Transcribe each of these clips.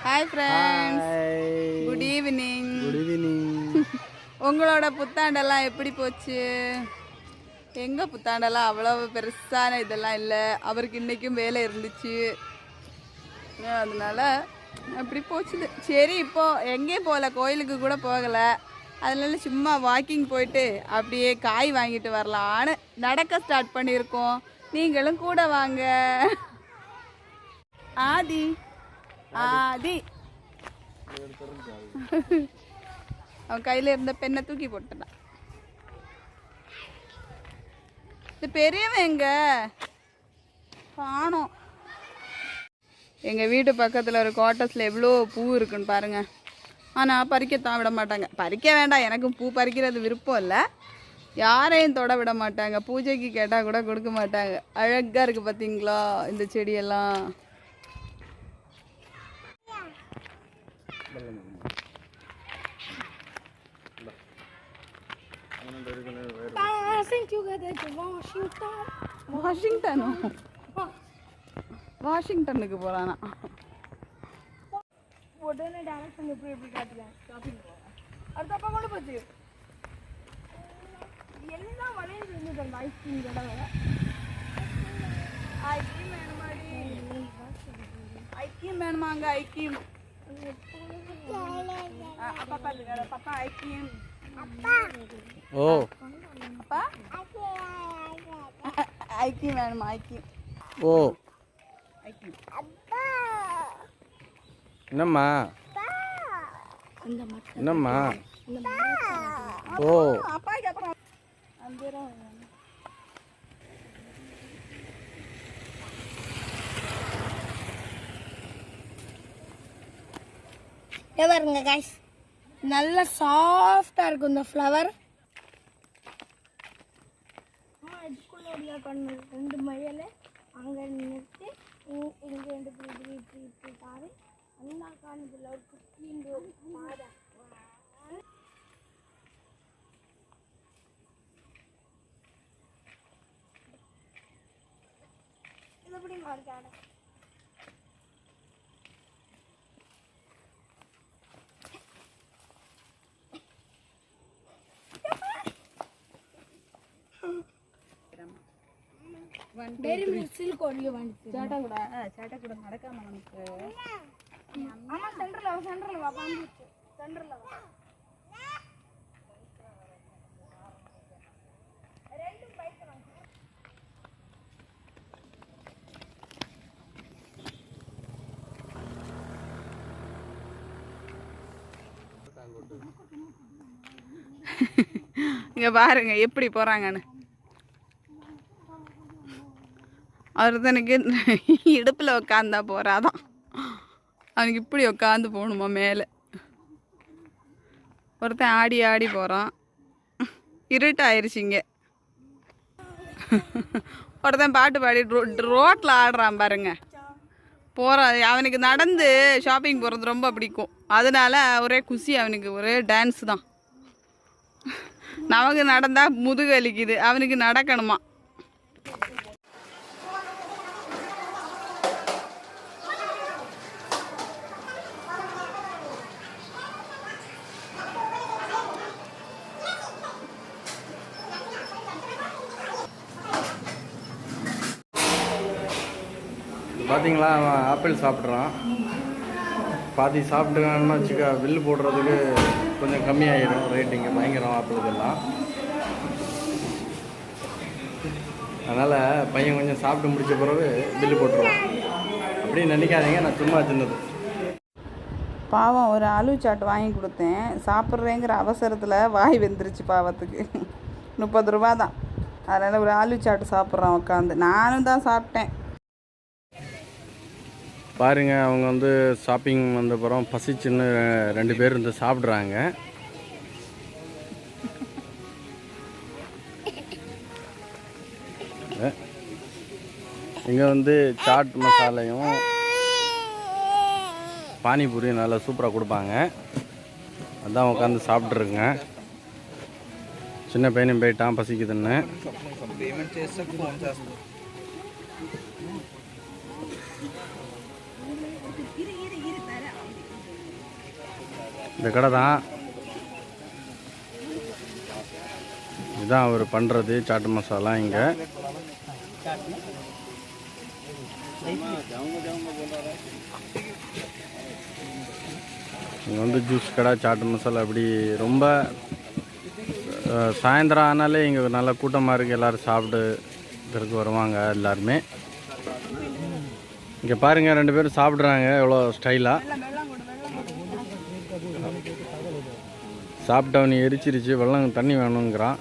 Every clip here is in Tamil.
Hi friends, good evening. உங்களோட புத்தாண்டெல்லாம் எப்படி போச்சு? எங்கள் புத்தாண்டெல்லாம் அவ்வளோ பெருசான இதெல்லாம் இல்லை. அவருக்கு இன்றைக்கும் வேலை இருந்துச்சு, அதனால அப்படி போச்சுது. சரி, இப்போது எங்கேயும் போகல, கோயிலுக்கு கூட போகலை. அதனால சும்மா வாக்கிங் போயிட்டு அப்படியே காய் வாங்கிட்டு வரலான்னு நடக்க ஸ்டார்ட் பண்ணியிருக்கோம். நீங்களும் கூட வாங்க. ஆதி ஆதி அவன் கையில இருந்த பெண்ணை தூக்கி போட்டான். இந்த பெரியவன் எங்க காணோம். எங்க வீட்டு பக்கத்துல ஒரு குவார்ட்டர்ஸ்ல எவ்வளோ பூ இருக்குன்னு பாருங்க. ஆனால் பறிக்கத்தான் விட மாட்டாங்க. பறிக்க வேண்டாம், எனக்கும் பூ பறிக்கிறது விருப்பம் இல்லை. யாரையும் தொட விட மாட்டாங்க. பூஜைக்கு கேட்டால் கூட கொடுக்க மாட்டாங்க. அழகாக இருக்குது பார்த்தீங்களா இந்த செடியெல்லாம். வாஷிங்டனுக்கு போகிறானா? உடனே டேரக்ஷன் எப்படி எப்படி காட்டுறேன். ஷாப்பிங் போகிறேன். அடுத்தப்பா கொண்டு போச்சு எல்லாம் வளையல் இருந்தது. அந்த ஐஸ்கிரீம் கடை வேறு. ஐஸ்கிரீம் வேணுமாடி? ஐஸ்கிரீம் வேணுமாங்க? ஐஸ்கிரீம் அப்பா பாருங்க. பாப்பா ஐஸ்கிரீம். ஓ அப்பா ஐஸ்கிரீம் வேணுமா? ஐஸ்கிரீம். ஓ ஐஸ்கிரீம். என்னம்மா என்னம்மா? ஓ அப்பாக்கு அப்புறம் பாருங்க கைஸ், நல்லா சாஃப்டா இருக்கும் இந்த ஃப்ளவர். இதுக்குள்ள பண்ணு 2 மையல அங்க நிறுத்தி இங்க 2 பாரு. அண்ணா காணுதுல ஒரு குட்டியின் பாரு. இது எப்படி மார்க்காட? டெய்ரி மில்க் கோடிய வந்து சேட்டா கூட நடக்காம நமக்கு. ஆமா, சென்டர்ல வா பாம்புச்சு. சென்டர்ல வா. ரெண்டு பைக் வாங்க. இங்க பாருங்க எப்படி போறாங்கன்னு. ஒருத்தனுக்கு இடுப்பில் உட்காந்தா போகிறாதான். அவனுக்கு இப்படி உட்காந்து போகணுமா மேலே. ஒருத்தன் ஆடி ஆடி போகிறான். இருட்டாயிருச்சிங்க. ஒருத்தன் பாட்டு பாடி ரோட்டில் ஆடுறான் பாருங்க. போகிறான். அவனுக்கு நடந்து ஷாப்பிங் போகிறது ரொம்ப பிடிக்கும். அதனால ஒரே குஷி அவனுக்கு, ஒரே டான்ஸ் தான். நமக்கு நடந்தால் முதுகு வலிக்குது, அவனுக்கு நடக்கணுமா. பார்த்தீங்களா, அவன் ஆப்பிள் சாப்பிட்றான். பாதி சாப்பிட்டுக்கான்னு வச்சுக்க, பில்லு போடுறதுக்கு கொஞ்சம் கம்மியாகிடும் ரேட்டிங்கு. பயங்கரம் ஆப்பிளுக்கெல்லாம். அதனால் பையன் கொஞ்சம் சாப்பிட்டு முடித்த பிறகு பில்லு போட்டுருவான். அப்படின்னு நினைக்காதீங்க, நான் சும்மா சின்னது. பாவம், ஒரு ஆலு சாட் வாங்கி கொடுத்தேன். சாப்பிட்றேங்கிற அவசரத்தில் வாய் வெந்துருச்சு பாவத்துக்கு. 30 ரூபா தான். அதனால் ஒரு ஆலு சாட்டு சாப்பிட்றான் உட்காந்து. நானும் தான் சாப்பிட்டேன். பாருங்க, அவங்க வந்து ஷாப்பிங் வந்தப்புறம் பசிச்சுன்னு 2 பேர் இருந்து சாப்பிட்றாங்க. இங்கே வந்து சாட் மசாலையும் பானிபூரியும் நல்லா சூப்பராக கொடுப்பாங்க. அதான் உட்காந்து சாப்பிட்ருங்க. చిన్న పైన బయట పసికిదన్న పేమెంట్ చేస్తే ఫోన్ చేస్తా. இந்த கடை தான். இதுதான் அவர் பண்ணுறது சாட் மசாலா. இங்கே இங்கே வந்து ஜூஸ் கடை, சாட் மசாலா அப்படி ரொம்ப சாயந்தரம் ஆனாலே இங்கே நல்லா கூட்டமாக இருக்குது. எல்லோரும் சாப்பிட்டுறதுக்கு வருவாங்க எல்லாருமே. இங்கே பாருங்கள், 2 பேரும் சாப்பிட்றாங்க எவ்வளோ ஸ்டைலாக. சாப்பிட்டவனு எரிச்சிருச்சு, வெள்ளம் தண்ணி வேணுங்கிறான்.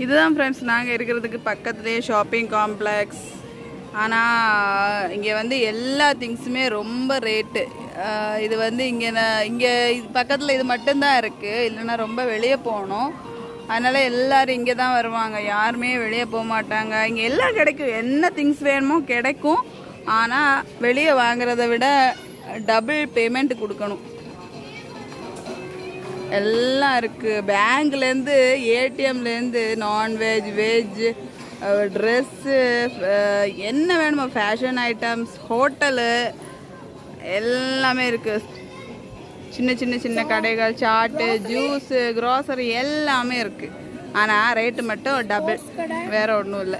இதுதான் ஃப்ரெண்ட்ஸ் நாங்கள் இருக்கிறதுக்கு பக்கத்துலேயே ஷாப்பிங் காம்ப்ளெக்ஸ். ஆனால் இங்கே வந்து எல்லா திங்ஸுமே ரொம்ப ரேட்டு. இது வந்து இங்கே பக்கத்தில் இது மட்டும்தான் இருக்குது, இல்லைன்னா ரொம்ப வெளியே போகணும். அதனால் எல்லோரும் இங்கே தான் வருவாங்க, யாருமே வெளியே போக மாட்டாங்க. இங்கே எல்லாம் கிடைக்கும், என்ன திங்ஸ் வேணுமோ கிடைக்கும். ஆனால் வெளியே வாங்குறத விட டபுள் பேமெண்ட் கொடுக்கணும். எல்லாம் இருக்குது, பேங்க்லேருந்து ஏடிஎம்லேருந்து நான்வெஜ், வெஜ், ட்ரெஸ்ஸு, என்ன வேணுமோ ஃபேஷன் ஐட்டம்ஸ், ஹோட்டலு எல்லாமே இருக்குது. சின்ன சின்ன சின்ன கடைகள், சாட்டு, ஜூஸு, க்ராசரி எல்லாமே இருக்குது. ஆனால் ரேட்டு மட்டும் டபுள், வேறு ஒன்றும் இல்லை.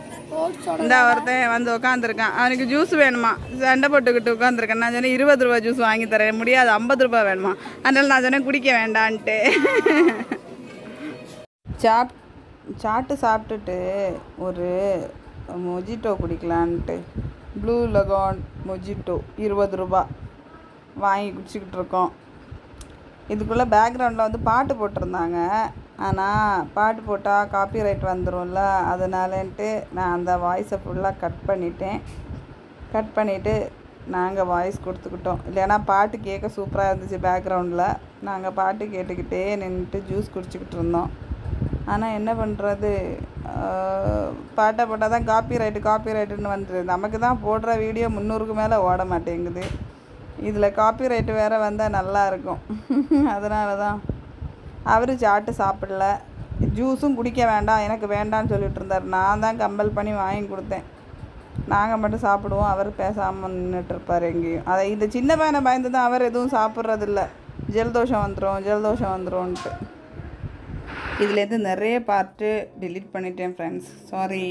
இந்த ஒருத்தன் வந்து உட்காந்துருக்கான், அவனுக்கு ஜூஸ் வேணுமா, சண்டை போட்டுக்கிட்டு உட்காந்துருக்கேன். நான் சொன்னேன் 20 ரூபா ஜூஸ் வாங்கி தரேன், முடியாது 50 ரூபா வேணுமா. அதனால நான் சொன்னேன் குடிக்க வேண்டான்ட்டு. சாட்டு சாப்பிட்டுட்டு ஒரு மொஜிட்டோ குடிக்கலான்ட்டு ப்ளூ லகான் மொஜிட்டோ 20 ரூபா வாங்கி குடிச்சிக்கிட்டு இருக்கோம். இதுக்குள்ளே பேக்ரவுண்டில் வந்து பாட்டு போட்டிருந்தாங்க. ஆனால் பாட்டு போட்டால் காப்பிரைட் வந்துடும்ல, அதனாலன்ட்டு நான் அந்த வாய்ஸை ஃபுல்லாக கட் பண்ணிவிட்டு நாங்கள் வாய்ஸ் கொடுத்துக்கிட்டோம். இல்லைன்னா பாட்டு கேட்க சூப்பராக இருந்துச்சு பேக்ரவுண்டில். நாங்கள் பாட்டு கேட்டுக்கிட்டே நின்றுட்டு ஜூஸ் குடிச்சிக்கிட்டு இருந்தோம். ஆனால் என்ன பண்ணுறது, பாட்டை போட்டால் தான் காப்பிரைட்டுன்னு வந்துடுது. நமக்கு தான் போடுற வீடியோ 300க்கு மேலே ஓட மாட்டேங்குது. இதில் காப்பிரைட்டு வேறு வந்தால் நல்லாயிருக்கும். அதனால தான் அவர் சாட்டு சாப்பிடல, ஜூஸும் குடிக்க வேண்டாம், எனக்கு வேண்டான்னு சொல்லிட்டு இருந்தார். நான் தான் கம்பல் பண்ணி வாங்கி கொடுத்தேன். நாங்கள் மட்டும் சாப்பிடுவோம், அவர் பேசாமல் நின்றுட்டுருப்பார் எங்கேயும். அதை இந்த சின்ன பையனை பயந்து தான் அவர் எதுவும் சாப்பிட்றதில்ல. ஜலதோஷம் வந்துடும்ன்ட்டு. இதுலேருந்து நிறைய பார்ட்டு டிலீட் பண்ணிட்டேன் ஃப்ரெண்ட்ஸ், சாரி.